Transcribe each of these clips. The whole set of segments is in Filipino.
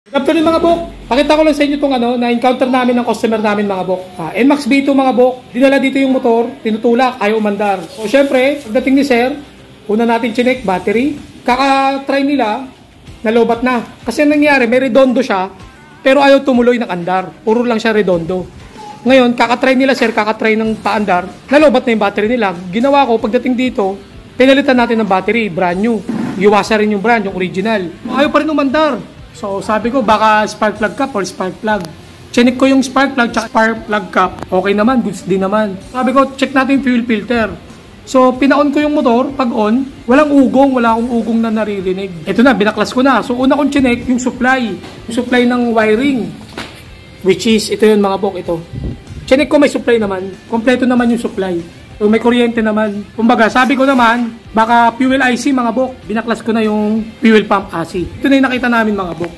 Good afternoon mga bok. Pakita ko lang sa inyo itong na-encounter namin ng customer namin mga bok. NMAX B2 mga bok. Dinala dito yung motor, tinutulak, ayaw umandar. So syempre, pagdating ni sir, una natin chinek battery. Kaka-try nila, nalobat na. Kasi nangyari, may redondo siya, pero ayaw tumuloy ng andar. Puro lang siya redondo. Ngayon, kaka-try nila sir, kaka-try ng paandar, nalobat na yung battery nila. Ginawa ko, pagdating dito, pinalitan natin ng battery, brand new. Iwasa rin yung brand, yung original. Ayaw pa rin umandar. So sabi ko baka spark plug cap or spark plug. Check ko yung spark plug at spark plug cap. Okay naman, goods din naman. Sabi ko check natin yung fuel filter. So pina-on ko yung motor, pag on, walang ugong, wala akong ugong na naririnig. Ito na, binaklas ko na. So una kong check yung supply ng wiring. Which is, ito yun mga bok, ito. Check ko may supply naman, kompleto naman yung supply. So may kuryente naman. Kumbaga, sabi ko naman, baka fuel IC mga bok. Binaklas ko na yung fuel pump IC. Ito na yung nakita namin mga bok.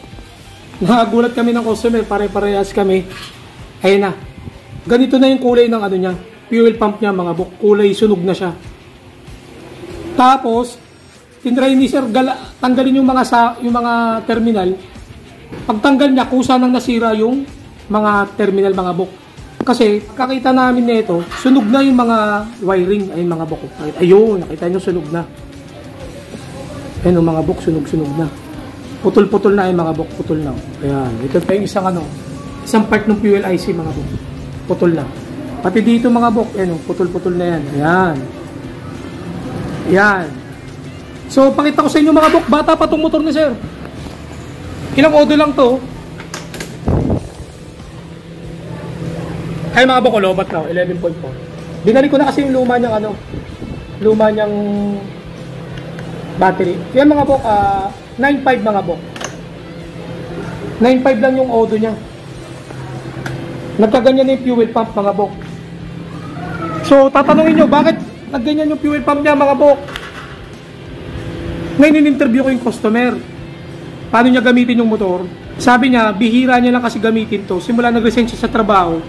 Nakagulat kami ng customer, pare-parehas kami. Ayun na. Ganito na yung kulay ng niya, fuel pump niya mga bok. Kulay sunog na siya. Tapos, tinry ni sir tanggalin yung mga terminal. Pagtanggal niya, kusa nang nasira yung mga terminal mga bok. Kasi kakita namin nito, sunog na yung mga wiring. Ayun mga bok. Ayun, nakita nyo sunog na. Ayun mga bok, sunog na. Putol-putol na yung mga bok, putol na. Ayan, ito pa yung isang part ng fuel IC mga bok. Putol na. Pati dito mga bok, ayun, putol-putol na yan. Ayan. Ayan. So, pakita ko sa inyo mga bok, bata pa tong motor ni sir. Ilang odo lang to. Ay mga bok, lobat na, 11.4. Binalik ko na kasi yung luma niyang battery. Yan mga bok, 9.5 mga bok. 9.5 lang yung odo niya. Nagkaganyan na yung fuel pump mga bok. So tatanungin nyo, bakit nagganyan yung fuel pump niya mga bok? Ngayon in-interview ko yung customer. Paano niya gamitin yung motor? Sabi niya, bihira niya lang kasi gamitin to. Simula nag-resign siya sa trabaho,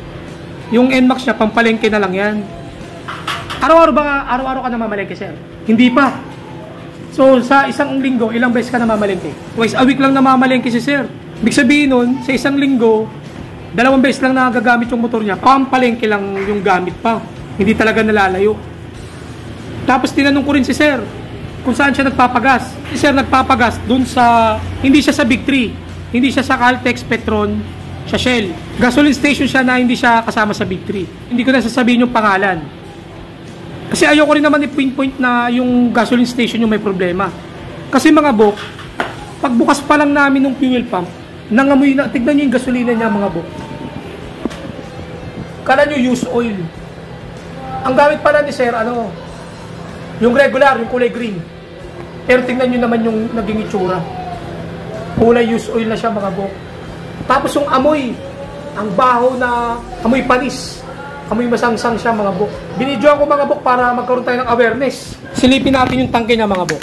yung NMAX niya, pampalengke na lang yan. Araw-araw ka na mamalengke, sir? Hindi pa. So, sa isang linggo, ilang beses ka na mamalengke? Twice a week lang na mamalengke si sir. Ibig sabihin nun, sa isang linggo, 2 beses lang nagagamit yung motor niya, pampalengke lang yung gamit pa. Hindi talaga nalalayo. Tapos, tinanong ko rin si sir, kung saan siya nagpapagas. Si sir nagpapagas dun sa, hindi siya sa Big 3, hindi siya sa Caltex, Petron, sa Shell. Gasoline station siya na hindi siya kasama sa Big 3. Hindi ko na sasabihin yung pangalan. Kasi ayoko rin naman i-pinpoint na yung gasoline station yung may problema. Kasi mga bok, pagbukas pa lang namin ng fuel pump, nangamoy na, tignan nyo yung gasolina niya mga bok. Kala nyo used oil. Ang gamit pala ni sir, yung regular, yung kulay green. Pero tignan nyo naman yung naging itsura. Kulay used oil na siya mga bok. Tapos yung amoy, ang baho na amoy panis. Amoy masangsang siya mga bok. Binidyoan ko mga bok para magkaroon tayo ng awareness. Silipin natin yung tangke niya mga bok.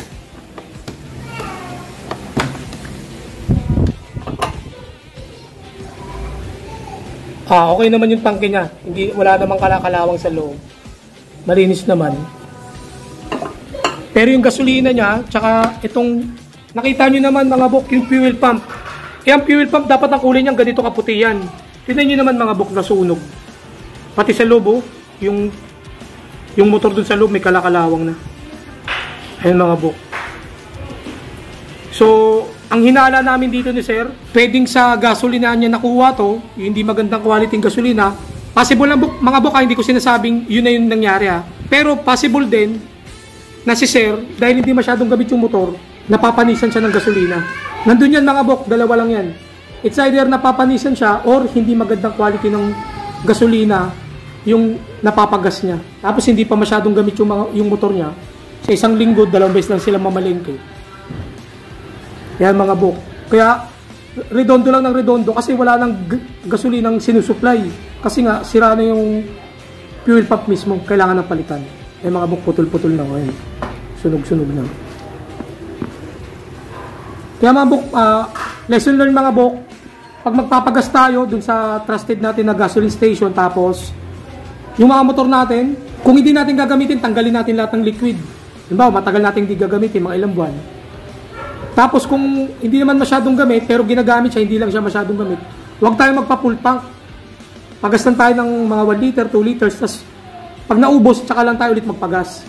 Okay naman yung tangke niya. Wala namang kalakalawang sa loob. Malinis naman. Pero yung gasolina niya, tsaka itong, nakita nyo naman mga bok, yung fuel pump. Yung fuel pump, dapat ang kulay niyang ganito kaputi yan. Tignan nyo naman mga bok na sunog. Pati sa loob, yung motor dun sa loob may kalakalawang na. Ayun mga bok. So, ang hinala namin dito ni sir, pwedeng sa gasolina niya nakuha to, yung hindi magandang quality ng gasolina. Possible lang mga bok, hindi ko sinasabing yun na yung nangyari ha. Pero possible din na si sir, dahil hindi masyadong gamit yung motor, napapanisan siya ng gasolina. Nandun yan mga bok, dalawa lang yan. It's either napapanisan siya or hindi magandang quality ng gasolina yung napapagas niya. Tapos hindi pa masyadong gamit yung motor niya. Sa isang linggo, 2 beses lang sila mamalengke. Yan mga bok. Kaya redondo lang ng redondo kasi wala nang gasolinang sinusupply. Kasi nga, sira na yung fuel pump mismo. Kailangan ng palitan. Yan mga bok, putol-putol na. Ayan. Sunog-sunog na. Kaya mga bok, lesson learned mga bok, pag magpapagas tayo dun sa trusted natin na gasoline station, tapos yung mga motor natin, kung hindi natin gagamitin, tanggalin natin lahat ng liquid. Diba, matagal natin hindi gagamitin, mga ilang buwan. Tapos kung hindi naman masyadong gamit, pero ginagamit siya, hindi lang siya masyadong gamit, huwag tayong magpa-full tank. Pagastan tayo ng mga 1 liter, 2 liters, tapos pag naubos, tsaka lang tayo ulit magpagas.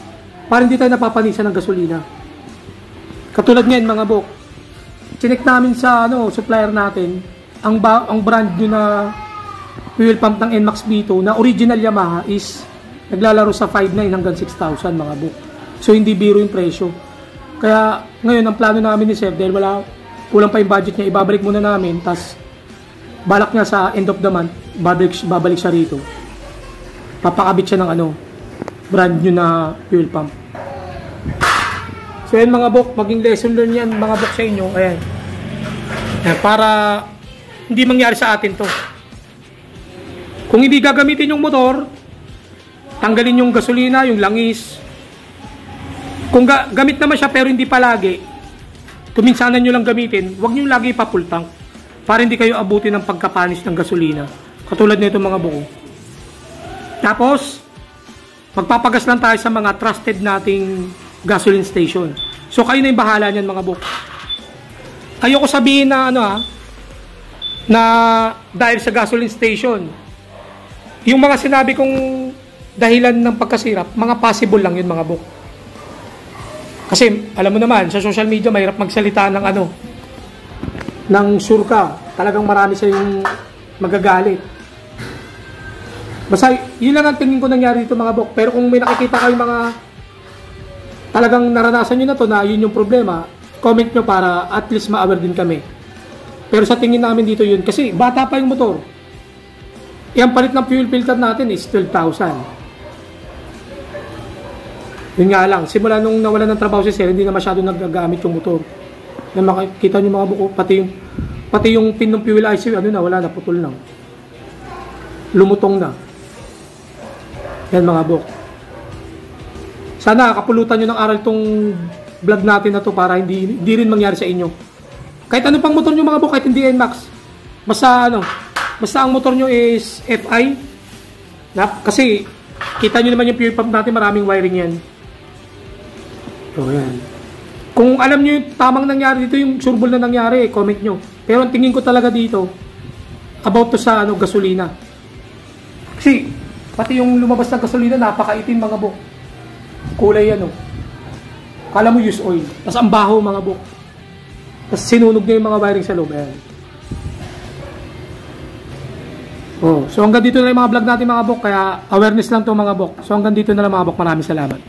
Para hindi tayo napapanisan ng gasolina. Katulad ngayon mga bok, chinek namin sa supplier natin, ang brand new na fuel pump ng NMAX V2 na original Yamaha is naglalaro sa 5,900 hanggang 6,000 mga bok. So hindi biro yung presyo. Kaya ngayon ang plano namin ni Sir, dahil kulang pa yung budget niya, ibabalik muna namin, tas balak niya sa end of the month, babalik siya rito. Papakabit siya ng brand new na fuel pump. So yan mga bok, maging lesson learn yan mga bok sa inyo. Ayan. Para hindi mangyari sa atin to. Kung hindi gagamitin yung motor, tanggalin yung gasolina, yung langis. Kung gamit naman siya pero hindi palagi, kuminsanan nyo lang gamitin, huwag nyo lagi pa-full tank para hindi kayo abutin ng pagkapanis ng gasolina. Katulad nito mga buko. Tapos, magpapagas lang tayo sa mga trusted nating gasoline station. So kayo na yung bahala niyan mga buko. Ayoko sabihin na na dahil sa gasoline station, yung mga sinabi kong dahilan ng pagkasirap, mga possible lang yun mga buko. Kasi, alam mo naman, sa social media, mahirap magsalita ng ng sure ka. Talagang marami sa yung magagalit. Basta, yun lang ang tingin ko nangyari dito mga bok. Pero kung may nakikita kayo mga talagang naranasan nyo na to na yun yung problema, comment nyo para at least ma-aware din kami. Pero sa tingin namin dito yun, kasi bata pa yung motor. Yung palit ng fuel filter natin is 12,000. Yun nga lang, simula nung nawala ng trabaho si Sir, hindi na masyado nagagamit yung motor. Na makikita nyo mga buko, pati yung pin ng fuel IC, wala na, putol lang. Lumutong na. Yan mga buko. Sana kapulutan nyo ng aral tong vlog natin na to para hindi rin mangyari sa inyo. Kahit ano pang motor nyo mga buko, kahit hindi NMAX. Basta ang motor nyo is FI. Kasi kita nyo naman yung fuel pump natin, maraming wiring yan. So, yan. Kung alam nyo yung tamang nangyari dito, yung surbol na nangyari, comment nyo. Pero ang tingin ko talaga dito, about to sa gasolina. Kasi, pati yung lumabas na gasolina, napakaitim mga bok. Kulay kala mo use oil. Tapos ang baho mga bok. Tapos sinunog niya yung mga wiring sa loob. Ayan. So hanggang dito na yung mga vlog natin mga bok. Kaya awareness lang to mga bok. So hanggang dito na lang mga bok. Maraming salamat.